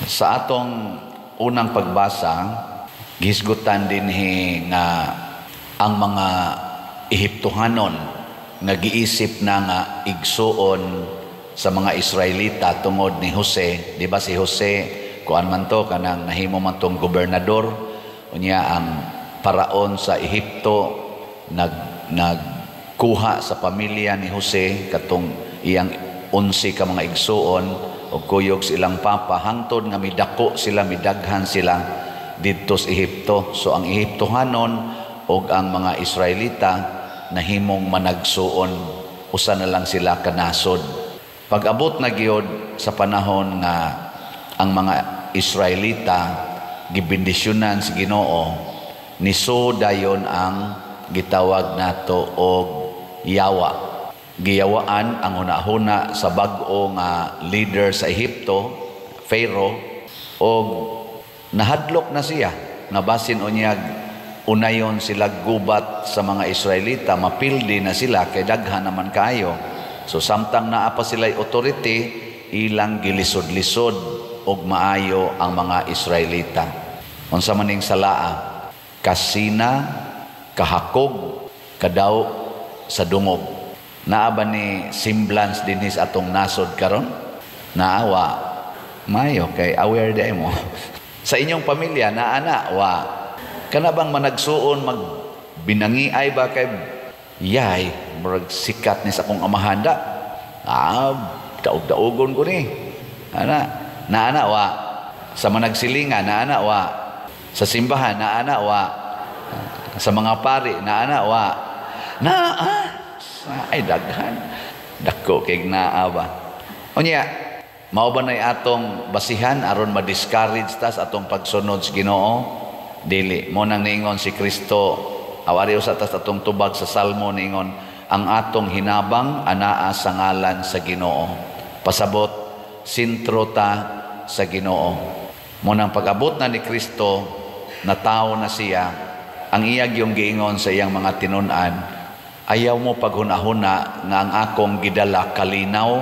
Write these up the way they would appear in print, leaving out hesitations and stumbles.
Sa atong unang pagbasa, gisgutan din nga ang mga Ehiptohanon nga giisip na nga igsuon sa mga Israelita tungod ni Jose. Di ba si Jose, kuan man to, kanang nahimo man tong gobernador, unya ang paraon sa Ehipto nagkuha sa pamilya ni Jose katong iyang 11 ka mga igsuon o kuyog silang papa hangtod nga midako sila, midaghan sila didto sa Ehipto. So ang Ehiptohanon o ang mga Israelita nahimong managsuon, usa na lang sila kanasod. Pag-abot na gyud sa panahon nga ang mga Israelita gibendisyonan si Ginoo, niso dayon ang gitawag nato og yawa. Giyawaan ang hunahuna sa bag-o nga leader sa Ehipto, Pharaoh, og nahadlok na siya nga basin unyag unayon sila gubat sa mga Israelita, mapildi na sila kay daghan naman kayo. So samtang naa pa sila'y authority, ilang gilisod-lisod og maayo ang mga Israelita. Unsa maning salaa, kasina, kahakog, kadaw sa dungog. Naa ba ni semblance dinis atong nasod karon? Naawa, mayo kay aware day mo. Sa inyong pamilya, naana, wa. Kana bang managsuon, magbinangiay ba kay yay, murag sikat ni sa akong amahanda. Daog-daogon ko ni. Naana, wa. Sa managsilinga, naana, wa. Sa simbahan, naana, wa. Sa mga pari, naana, wa. Ay, daghan. Dako kay naa ba. Unya, mao ba nay atong basihan aron ma-discourage tas atong pagsunod sa Ginoo? Dili. Mo nang niingon si Kristo, awari usa tas atong tubag sa Salmo niingon, ang atong hinabang anaa sa ngalan sa Ginoo. Pasabot, sintro ta sa Ginoo. Mo nang pag-abot na ni Kristo, natao na siya, ang iyag yung giingon sa iyang mga tinun-an, ayaw mo paghuna-huna nga ang akong gidala kalinaw,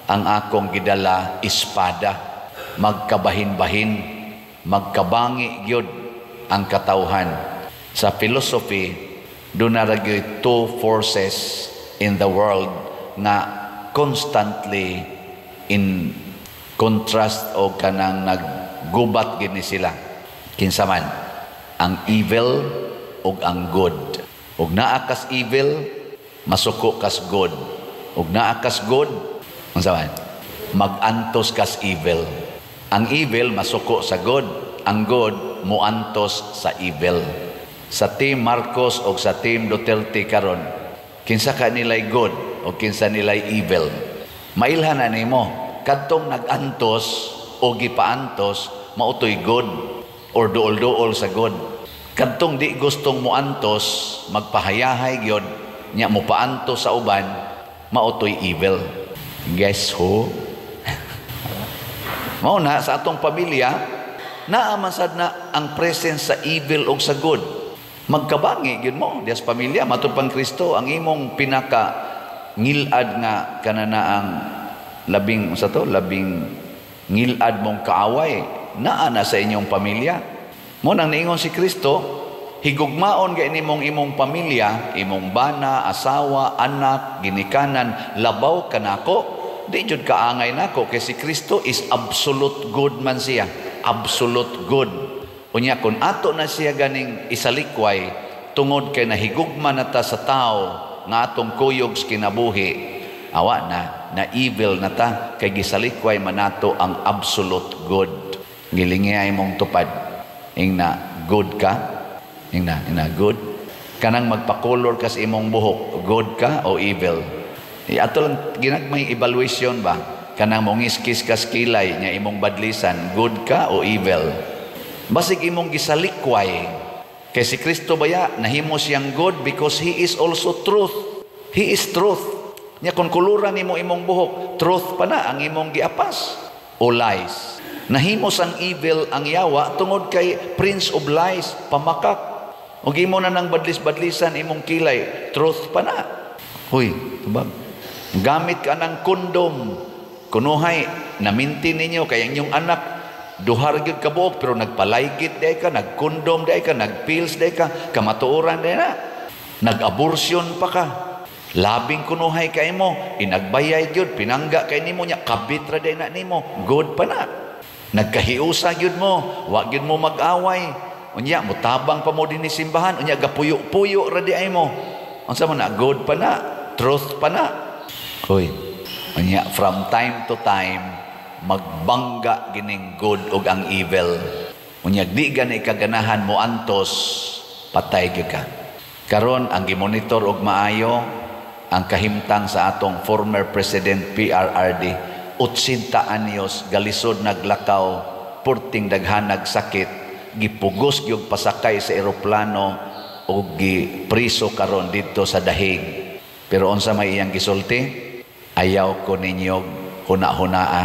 ang akong gidala espada, magkabahin-bahin, magkabangi gyud ang katawhan. Sa philosophy, doon na rin 2 forces in the world na constantly in contrast o kanang naggubat gini sila. Kinsa man, ang evil o ang good. Ug naa kas evil, masuko kas good. Ug naa kas good, unsa man, magantos kas evil. Ang evil masuko sa good, ang good muantos sa evil. Sa team Marcos o sa team Duterte karon, kinsa ka nilay good o kinsa nilay evil? Mailhan na nimo, kadtong nagantos o gipaantos mautoy good or duol-duol sa good. Kadtong di gustong muantos, magpahayahay gyud nya mo paantos sa uban, mautoy evil. Guess who? Mao na sa atong pamilya, naamasad na ang presence sa evil o sa good. Magkabangi gyud mo dias pamilya matupang Kristo, ang imong pinaka ngilad nga kanana ang labing ngilad mong kaaway naa na sa inyong pamilya. Mo nang niingon si Kristo, higugmaon gay nimong imong pamilya, imong bana, asawa, anak, ginikanan, labaw kanako. Di jud kaangay nako kay si Kristo is absolute good man siya. Absolute good. Unya kun ato na siya ganing isalikway tungod kay nahigugma na ta sa tao nga atong kuyog sa kinabuhi, awa na evil na ta kay gisalikway man nato ang absolute good. Gilingay mong tupad ingna good ka, ingna good. Kanang magpakolor ka sa imong buhok, good ka o evil? Ato lang ginagmay evaluation ba? Kanang mongiskis ka kilay nya imong badlisan, good ka o evil? Basig imong gisalikway kay si Kristo baya nahimo siyang good because He is also truth. He is truth. Nya kung kuluran nimo imong buhok, truth pa na ang imong giapas o lies. Nahimo sang evil ang yawa tungod kay prince of lies, pamakak. Ug imo na nang badlis-badlisan imong kilay, truth pa na. Huy, tubag. Gamit ka ng kondom. Kunuhay, naminti ninyo kay inyong anak duhar gyud ka buok pero nagpalaygit day ka, nagkondom day ka, nagpills day ka, kamatuoran day na. Nag-abortion pa ka. Labing kunuhay kay mo, inagbayay gyud, pinangga kay nimo nya, kabit ra day na nimo, good pa na. Nagkahiusa gyud mo, wa gyud mo mag-away. Unya mutabang pa mo din ni simbahan, unya gapuyo-puyo ra di ay mo. Unsa man na, good pa na, truth pa na. Hoy, unya from time to time magbangga gining good ug ang evil. Unya di gani kaganahan mo antos, patay gyud ka. Karon ang gimonitor og maayo ang kahimtang sa atong former President PRRD, 80 anyos, galisod naglakaw, purting daghan nagsakit, gipugos gyud pasakay sa eroplano o gipriso karon dito sa dahig. Pero unsa may iyang gisulti? Ayaw ko ninyo huna-hunaa,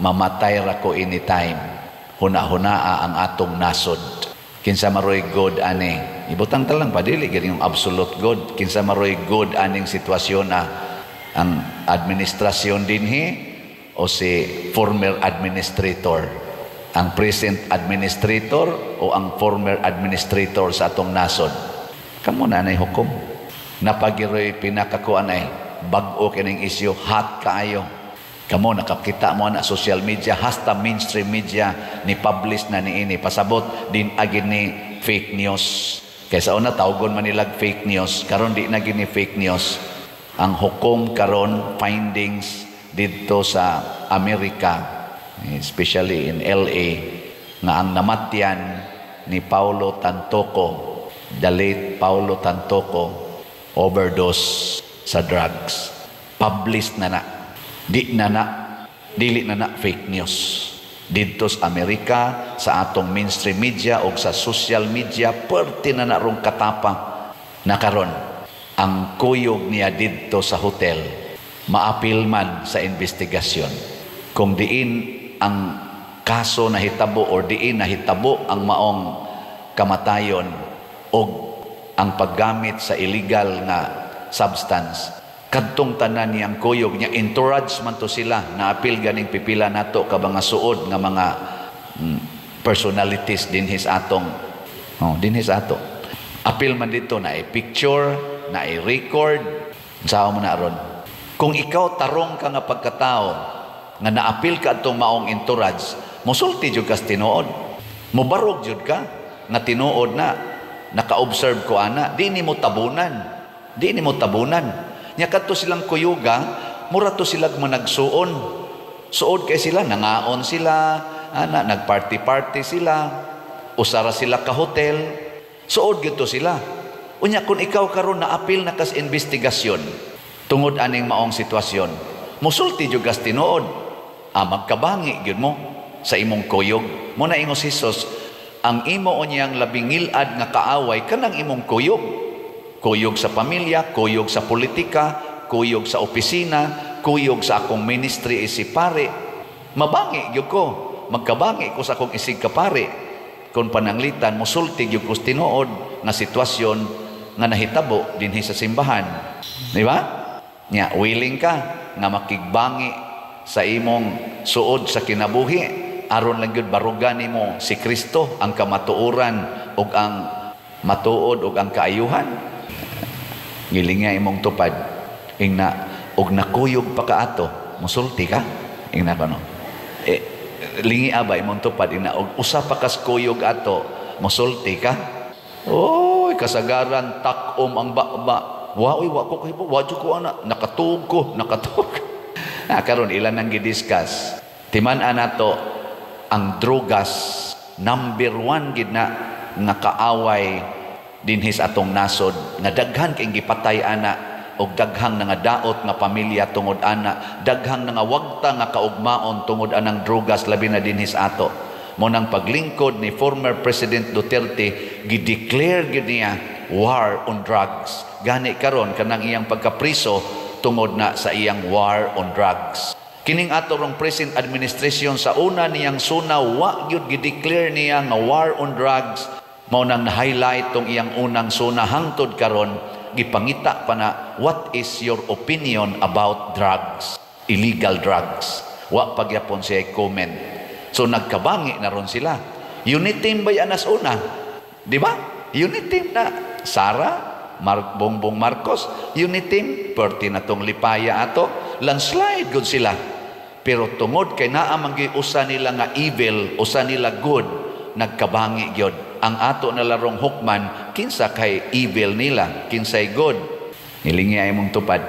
mamatay ra ko anytime, huna-hunaa ang atong nasod. Kinsa maroy good ani, ibutang talang padili gid yung absolute good. Kinsa maroy good aning sitwasyon na ang administrasyon dinhi o si former administrator, ang present administrator o ang former administrator sa atong nasod. Kamo na nay hukom. Napagiroy pinakakuan ay bag-o kining isyu, hot kaayo. Kamo nakakita mo na social media, hasta mainstream media ni publish na niini, pasabot din agin ni fake news. Kaysa una tawgon man nilag fake news, karon di na gini fake news. Ang hukom karon findings dito sa Amerika, especially in LA, nga ang namatyan ni Paulo Tantoco, the late Paulo Tantoco, overdose sa drugs. Published na na. Dili na na fake news. Dito sa Amerika, sa atong mainstream media o sa social media, perti na rong katapa na karon ang kuyog niya dito sa hotel, maapil man sa investigasyon. Kung diin ang kaso na hitabo o diin na hitabo ang maong kamatayon o ang paggamit sa illegal na substance, kadtong tanan niyang kuyog niya, entourage man to sila, naapil ganing pipila nato ka mga suod nga mga personalities din his atong dinhis ato. Apil man dito na i-picture, na i-record, sao mo na ron. Kung ikaw tarong ka nga pagkatao, nga naapil ka atong maong entourage, musulti jud ka tinuod. Mubarog jud ka, nga tinuod na, naka-observe ko ana, di ni mo tabunan. Di ni mo tabunan. Nya kadto silang kuyuga, mura to silag managsuon. Suod kay sila, nangaon sila, ana, nagparty-party sila, usara sila ka hotel, suod gito sila. Unya kung ikaw karon naapil na kas investigasyon, tungod aning maong sitwasyon, musulti jud gas tinuod. Magkabangi gyud mo sa imong kuyog. Mo na ingos Hesus, ang imo unyang labing ngilad nga kaaway kanang imong kuyog. Kuyog sa pamilya, kuyog sa politika, kuyog sa opisina, kuyog sa akong ministry isip pare. Mabangi gyud ko, magkabangi ko sa akong isig kapare. Kung pananglitan, musulti gyud ko tinuod nga sitwasyon nga nahitabo dinhi sa simbahan. Di ba? Nya willing ka nga makigbangi sa imong suod sa kinabuhi aron lang gyud barugan nimo si Kristo, ang kamatuoran ug ang matuod ug ang kaayuhan. Gilinga imong tupad ingna og nakuyog pa kaato, musulti ka ingna kano. Lingi aba imong tupad ingna og usa pa kas kuyog ato, musulti ka. Oy, kasagaran takom ang ba. Wa ko kahibo, wa jud ko ana, nakatug ko. Karon ilan nang gidiscuss. Timan-an nato ang drogas number 1 gid na nga kaaway dinhis atong nasod, nga daghan kay gipatay ana og daghang nga daot nga pamilya tungod ana, daghang nga wagta nga kaugmaon tungod anang drogas labi na dinhis ato. Mo nang paglingkod ni former President Duterte, gideclare gid niya war on drugs. Gani karon kanang iyang pagkapriso tungod na sa iyang war on drugs. Kining ato rong present administration sa una niyang suna, wa gyud gideclare niya nga war on drugs. Mao nang na-highlight tong iyang unang suna hangtod karon, gipangita pa na what is your opinion about drugs, illegal drugs. Wa pagyapon siya comment. So nagkabangi na ron sila. Unit team ba yan as una? Di ba? Unit team na. Sara, Bongbong Marcos, unit team, perti na tong lipaya ato, landslide good sila. Pero tungod kay naamang usa nila nga evil, usa nila good, nagkabangi gyud. Ang ato na larong hukman, kinsa kay evil nila, kinsay good. Nilingi ay mong tupad.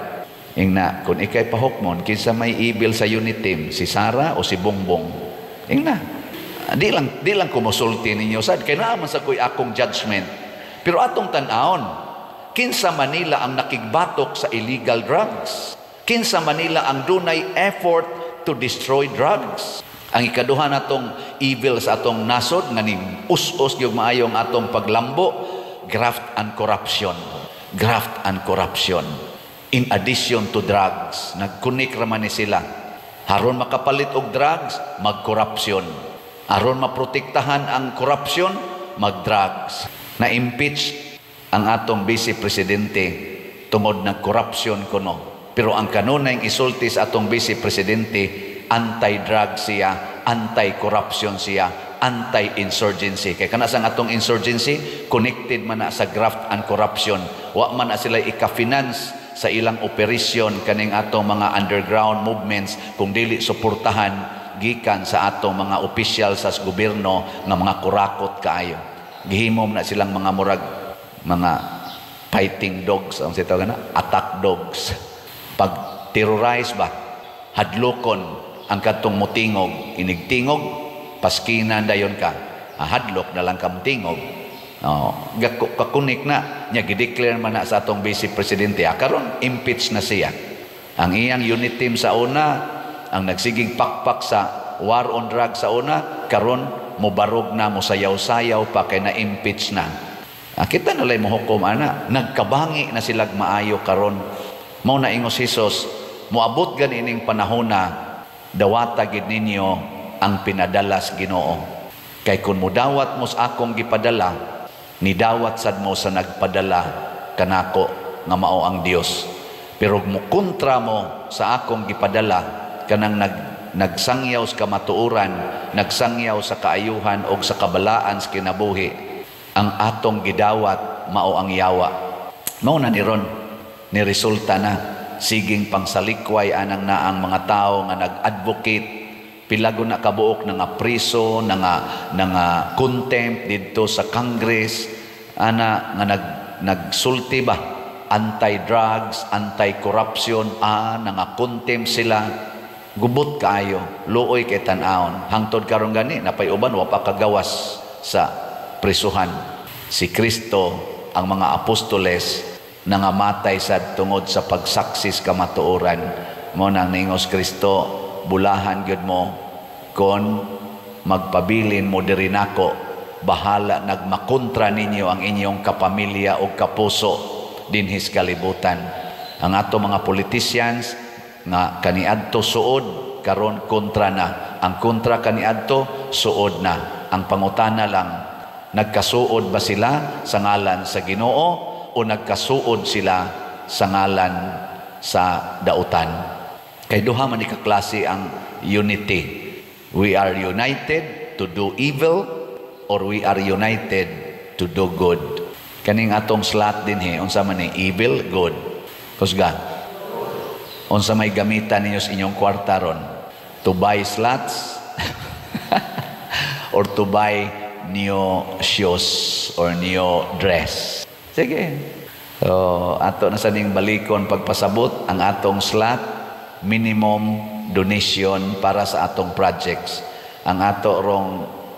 Ingna, kung ikay pahukmon, kinsa may evil sa unit team, si Sara o si Bongbong? Ingna. Di lang kumusulti ninyo sad, kay naaman sa ko'y akong judgment. Pero atong tan-aon, kinsa Manila ang nakigbatok sa illegal drugs? Kinsa Manila ang dunay effort to destroy drugs? Ang ikaduha natong evil sa atong nasod nga ning us-us gyud maayo ang atong paglambo, graft and corruption. Graft and corruption. In addition to drugs, nagkunik raman ni sila. Haron makapalit og drugs, mag-corruption. Aron maprotektahan ang corruption, mag-drugs. Na-impeach ang atong vice presidente tungod ng corruption kuno. Pero ang kanunay isulti sa atong vice presidente, anti-drug siya, anti-corruption siya, anti-insurgency. Kaya kana sang atong insurgency, connected man na sa graft and corruption. Wa man na sila ika-finance sa ilang operasyon kaning atong mga underground movements kung dili suportahan gikan sa atong mga opisyal sa gobyerno nga mga kurakot kaayo. Gihimom na silang mga murag, mga fighting dogs, ang sitaw na, attack dogs. Pag terrorize ba, hadlokon ang katong mutingog, inigtingog, paskinan dayon ka, hadlok na lang kam tingog. Kakunik na, niya gideclare man na sa atong vice presidente, karon impeach na siya. Ang iyang unit team sa una, ang nagsiging pakpak sa war on drugs sa una, karon mubarog na, musayaw-sayaw pa kay na-impeach na. Kita nalay mo hukom ana, nagkabangi na sila maayo karon. Mao na ingos Hesus, moabot ganining panahon na dawata gid ninyo ang pinadalas Ginoo. Kay kun mudawat mo sa akong gipadala, nidawat sad mo sa nagpadala kanako nga mao ang Dios. Pero mo kontra mo sa akong gipadala, kanang nagsangyaw sa kamatuoran, nagsangyaw sa kaayuhan o sa kabalaan sa kinabuhi, ang atong gidawat mao ang yawa. Mao na ni ron, ni resulta na siging pangsalikway anang naang mga tao nga nag-advocate, pilago na kabuok na nga priso, na nga contempt dito sa Congress, ana nga nagsulti ba, anti-drugs, anti-corruption, na nga contempt sila, gubot kaayo, luoy kay tan-aon. Hangtod karon gani, napay-uban, wapa kagawas sa prisuhan. Si Kristo, ang mga apostoles, nangamatay sa tungod sa pagsaksis kamatuoran. Mo nang ningos Kristo, bulahan gyud mo kon magpabilin mo diri nako, bahala nagmakontra ninyo ang inyong kapamilya o kapuso dinhis kalibutan. Ang ato mga politicians nga kaniadto suod karon kontra na, ang kontra kaniadto suod na. Ang pangutana lang, nagkasuod ba sila sa ngalan sa Ginoo o nagkasuod sila sa ngalan sa dautan? Kay duha man ikaklase ang unity. We are united to do evil or we are united to do good. Kaning atong slot din unsa man ni evil, good. Kusga. Unsa may gamitan ninyo sa inyong kwarta ron? To buy slots or to buy new shoes or new dress. Sige. So, ato na sa ning balikon pagpasabot ang atong slot, minimum donation para sa atong projects. Ang ato rong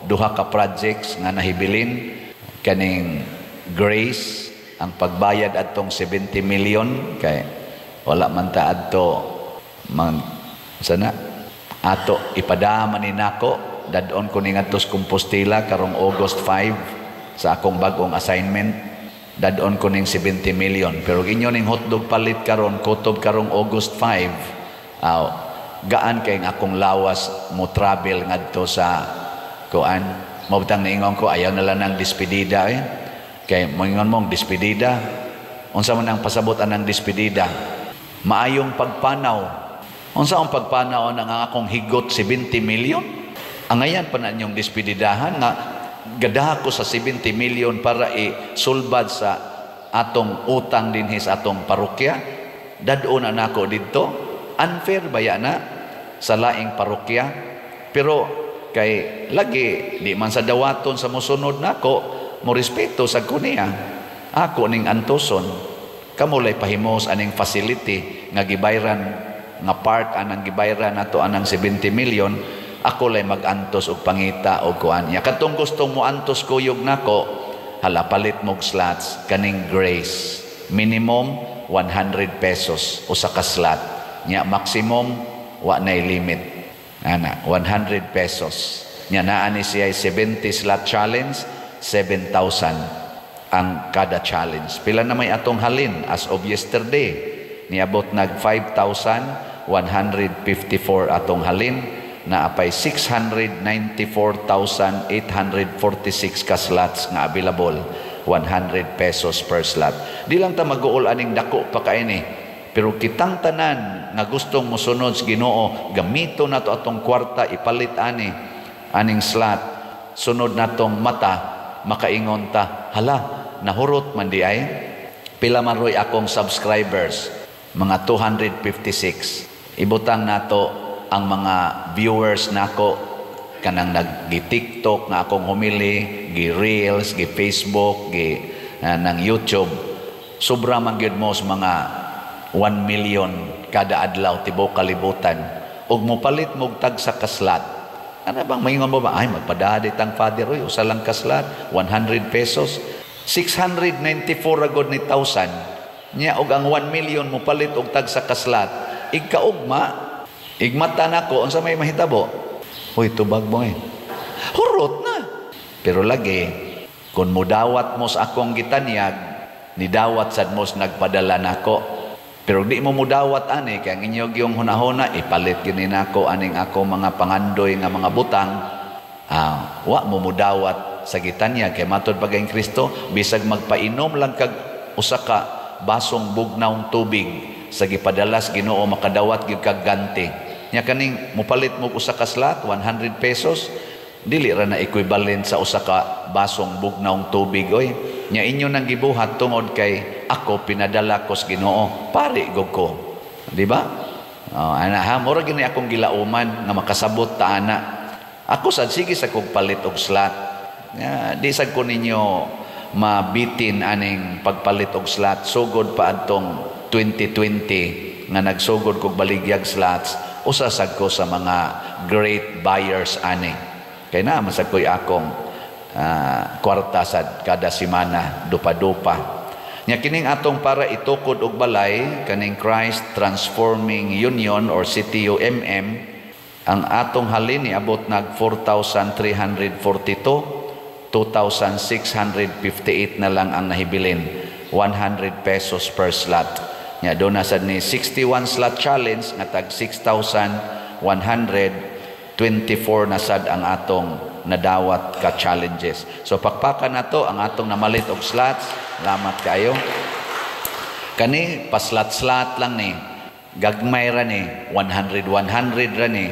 duha ka projects nga nahibilin kaning Grace, ang pagbayad atong 70 million kay wala man ta adto sana ato ipadama ni nako dadon ko ning adto sa Compostela karong August 5 sa akong bagong assignment. Dadon ko ning 70 million, pero inyo ning hotdog palit karon kutob karong August 5. Gaan kay ng akong lawas mo travel ngadto sa kuan. Mabutang niingon ko ayaw na lang ng despedida kay moingon mong despedida. Unsa man ang pasabot anang despedida? Maayong pagpanaw. Unsa ang pagpanaw nang akong higot 70 million? Angayan pa na inyong dispedidahan nga gadaha ko sa 70 million para isulbad sa atong utang dinhi sa atong parokya. Dado na nako didto. Unfair ba yan na sa laing parokya? Pero kay lagi di man sa dawaton sa mosunod nako mo respeto sa kuniya. Ako ning antuson kamulay pahimos aning facility nga gibayran nga part anang gibayran nato anang 70 million. Ako lay mag-antos og pangita og kuan. Ya katong gustong mo antos kuyog nako, hala palit mog slots kaning grace. Minimum 100 pesos usa ka slot. Nya maximum wa nay limit. Ana 100 pesos. Nya naa ni siya 70 slot challenge, 7,000 ang kada challenge. Pila na may atong halin as of yesterday. Niabot nag 5,154 atong halin. Na apay 694,846 ka slots nga available, 100 pesos per slot. Di lang ta mag-uol aning dako pa kaini, pero kitang tanan nga gustong mosunod sa Ginoo, gamito nato atong kwarta ipalit aning slot, sunod natong mata makaingon ta, hala nahurot man di ay pila man roy akong subscribers, mga 256. Ibutang nato ang mga viewers nako kanang nag-TikTok nga akong humili, gi-Reels, gi-Facebook, nang YouTube. Sobra man gyud mo sa mga 1 million kada adlaw tibuok kalibutan. Ug mopalit mo tag sa kaslat. Ano bang maingon mo ba? Ay magpadadit ang father oy, usa lang kaslat, 100 pesos. 694 agod ni 1,000. Nya og ang 1 million mopalit og tag sa kaslat. Igkaugma igmata nako unsa may mahitabo? Hoy tubag mo hurot na. Pero lagi kun mudawat mo sa akong gitanyag, ni dawat sad mo nagpadala nako. Pero di mo mudawat ani kay ang inyo gyung hunahuna ipalit gini nako aning ako mga pangandoy nga mga butang. Wa mo mudawat sa gitanyag kay matud pagay Kristo bisag magpainom lang kag usa ka basong bugnawng tubig sa gipadalas Ginoo makadawat gyud kag ganti. Nya kaning mopalit mo usa ka slot 100 pesos, dili ra na equivalent sa usa ka basong bugnawng tubig oy. Nya inyo nang gibuhat tungod kay ako pinadala ko sa Ginoo, pare gog ko. Di ba? Ana ha, mura gini akong gilauman nga makasabot ta ana. Ako sad sige sa kog palit og slot. Di sad ko ninyo mabitin aning pagpalit og slot. Sugod pa adtong 2020 nga nagsugod kog baligyag slots. Usa sad ko sa mga great buyers ani. Kay na masag ko'y akong kwarta sad kada semana dupa-dupa. Nya kining atong para itukod og balay kaning Christ Transforming Union or CTUMM, ang atong halin niabot nag 4,342, 2,658 na lang ang nahibilin, 100 pesos per slot. Nya do na sad ni 61 slot challenge nga tag 6,124 na sad ang atong nadawat ka challenges. So pakpakan nato ang atong namalit og slots. Salamat kayo. Kani paslat-slat lang ni. Gagmay ra ni 100 ra ni.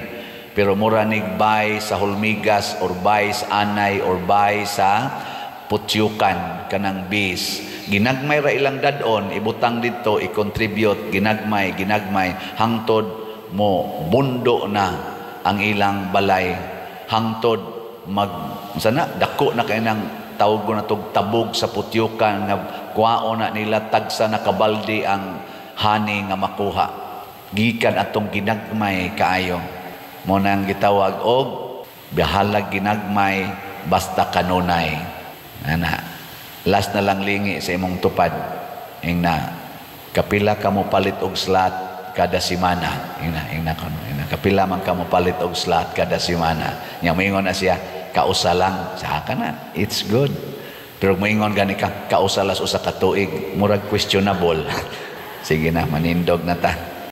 Pero mura nig buy sa Hulmigas or buy sa Anay or buy sa Putyukan kanang bis. Ginagmay ra ilang dadon, ibutang dito, i-contribute, ginagmay, hangtod mo bundo na ang ilang balay, hangtod dako na kay nang tawag ko na tog tabog sa Putyukan nga kuwao na nila tagsa na kabaldi ang hani nga makuha. Gikan atong ginagmay kaayo. Mo nang gitawag og bahalag ginagmay basta kanunay. Ana. Last na lang lingi sa imong tupad. Ingna kapila ka mo palit og slot kada semana. Ingna kapila man ka mo palit og slot kada semana. Nya moingon na siya kausa lang sa kana. It's good. Pero moingon gani ka kausa las usa ka tuig, murag questionable. Sige na manindog na ta.